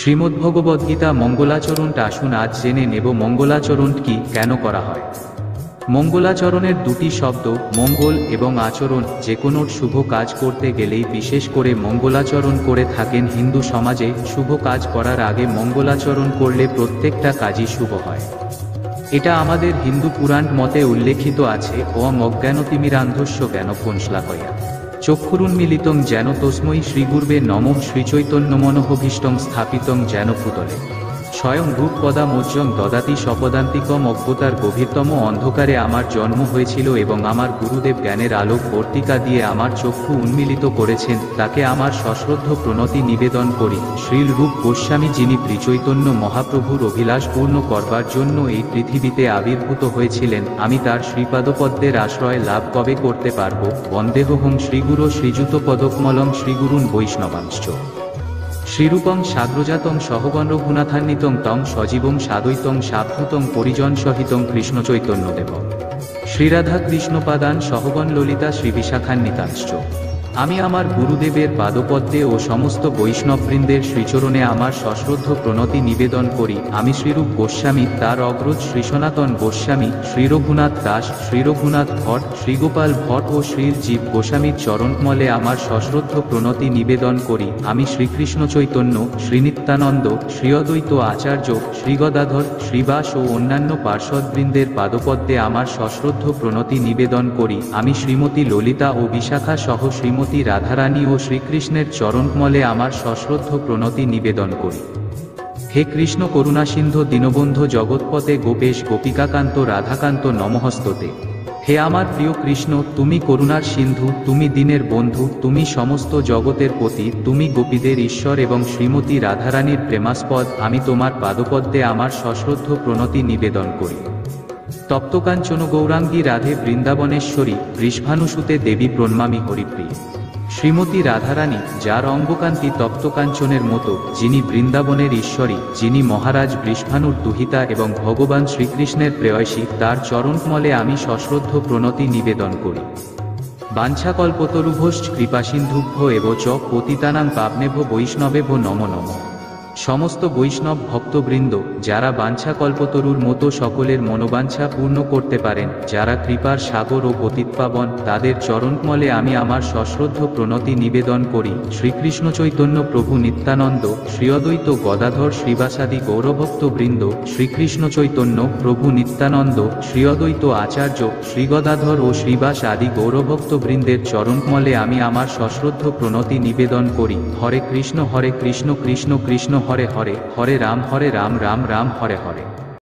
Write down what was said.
শ্রীমদ্ভগবদ্গীতা মঙ্গলাচরণটা আসুন আজ জেনে নেব মঙ্গলাচরণ কি, কেন করা হয়। মঙ্গলাচরণের দুটি শব্দ মঙ্গল এবং আচরণ। যে কোনো শুভ কাজ করতে গেলেই বিশেষ করে মঙ্গলাচরণ করে থাকেন হিন্দু সমাজে। শুভ কাজ করার আগে মঙ্গলাচরণ করলে প্রত্যেকটা কাজই শুভ হয়। এটা আমাদের হিন্দু পুরাণ মতে উল্লেখিত আছে। ওম অজ্ঞানতিমিরান্ধস্য জ্ঞানফোনশ্লাকয়া চক্ষুরুন্মিলিতং যেন তস্মৈ শ্রীগুরবে নমঃ শ্রীচৈতন্যমনঃভীষ্টং স্থাপিতং যেন ভূতলে স্বয়ং রূপপদামোজ্জং দদাতি স্বপদান্তিকম। অজ্ঞতার গভীরতম অন্ধকারে আমার জন্ম হয়েছিল এবং আমার গুরুদেব জ্ঞানের আলোক বর্তিকা দিয়ে আমার চক্ষু উন্মিলিত করেছেন। তাকে আমার সশ্রদ্ধ প্রণতি নিবেদন করি। শ্রীল রূপ গোস্বামী, যিনি শ্রীচৈতন্য মহাপ্রভুর অভিলাষ পূর্ণ করবার জন্য এই পৃথিবীতে আবির্ভূত হয়েছিলেন, আমি তার শ্রীপাদপদ্মের আশ্রয় লাভ কবে করতে পারব? বন্দেহং শ্রীগুরো শ্রীযুতপদকমলং শ্রীগুরুন বৈষ্ণবাংশ্চ শ্রীরূপং সাগ্রজাতং সহগণ রঘুনাথান্বিতং তং সজীবং সাদ্বৈতং সাবধূতং পরিজনসহিতং কৃষ্ণচৈতন্যদেব শ্রীরাধা কৃষ্ণপাদান সহগণ ললিতা শ্রীবিশাখান্বিতাংশ্চ। আমি আমার গুরুদেবের পাদপদ্মে ও সমস্ত বৈষ্ণববৃন্দের শ্রীচরণে আমার সশ্রদ্ধ প্রণতি নিবেদন করি। আমি শ্রীরূপ গোস্বামী, তার অগ্রজ শ্রী সনাতন গোস্বামী, শ্রীরঘুনাথ দাস, শ্রীরঘুনাথ ভট্ট, শ্রীগোপাল ভট্ট ও শ্রীর জীব গোস্বামীর চরণকমলে আমার সশ্রদ্ধ প্রণতি নিবেদন করি। আমি শ্রীকৃষ্ণ চৈতন্য, শ্রীনিত্যানন্দ, শ্রী অদ্বৈত আচার্য, শ্রীগদাধর, শ্রীবাস ও অন্যান্য পার্ষদবৃন্দের পাদপদ্মে আমার সশ্রদ্ধ প্রণতি নিবেদন করি। আমি শ্রীমতী ললিতা ও বিশাখা সহ শ্রীমতী রাধারানী ও শ্রীকৃষ্ণের চরণকমলে আমার সশ্রদ্ধ প্রণতি নিবেদন করি। হে কৃষ্ণ করুণা সিন্ধু দীনবন্ধু জগৎপতে গোপেশ গোপিকাকান্ত রাধাকান্ত নমঃস্ততে। হে আমার প্রিয় কৃষ্ণ, তুমি করুণার সিন্ধু, তুমি দীনের বন্ধু, তুমি সমস্ত জগতের পতি, তুমি গোপীদের ঈশ্বর এবং শ্রীমতী রাধারানীর প্রেমাস্পদ। আমি তোমার পাদপদ্মে আমার সশ্রদ্ধ প্রণতি নিবেদন করি। তপ্তকাঞ্চন গৌরাঙ্গী রাধে বৃন্দাবনেশ্বরী বৃষভানুসুতে দেবী প্রণমামি হরিপ্রিয়। শ্রীমতী রাধারানী, যার অঙ্গকান্তি তপ্তকাঞ্চনের মতো, যিনি বৃন্দাবনের ঈশ্বরী, যিনি মহারাজ বৃষভানুর দুহিতা এবং ভগবান শ্রীকৃষ্ণের প্রেয়সী, তার চরণকমলে আমি সশ্রদ্ধ প্রণতি নিবেদন করি। বাঞ্ছাকল্পতরুভশ্চ কৃপাসিন্ধুভ্যো এব চ পতিতানাং পাবনেভ্যো বৈষ্ণবেভ্যো নমো নমঃ। সমস্ত বৈষ্ণব ভক্তবৃন্দ, যারা বাঞ্ছাকল্পতরুর মতো সকলের মনোবাঞ্ছা পূর্ণ করতে পারেন, যারা কৃপার সাগর ও পতিতপাবন, তাদের চরণকমলে আমি আমার সশ্রদ্ধ প্রণতি নিবেদন করি। শ্রীকৃষ্ণ চৈতন্য প্রভু নিত্যানন্দ, শ্রী অদ্বৈত গদাধর শ্রীবাসাদি গৌরভক্তবৃন্দ, শ্রীকৃষ্ণ চৈতন্য প্রভু নিত্যানন্দ, শ্রী অদ্বৈত আচার্য, শ্রীগদাধর ও শ্রীবাস আদি গৌরভক্তবৃন্দের চরণকমলে আমি আমার সশ্রদ্ধ প্রণতি নিবেদন করি। হরে কৃষ্ণ কৃষ্ণ কৃষ্ণ হরে হরে, হরে রাম রাম রাম হরে হরে।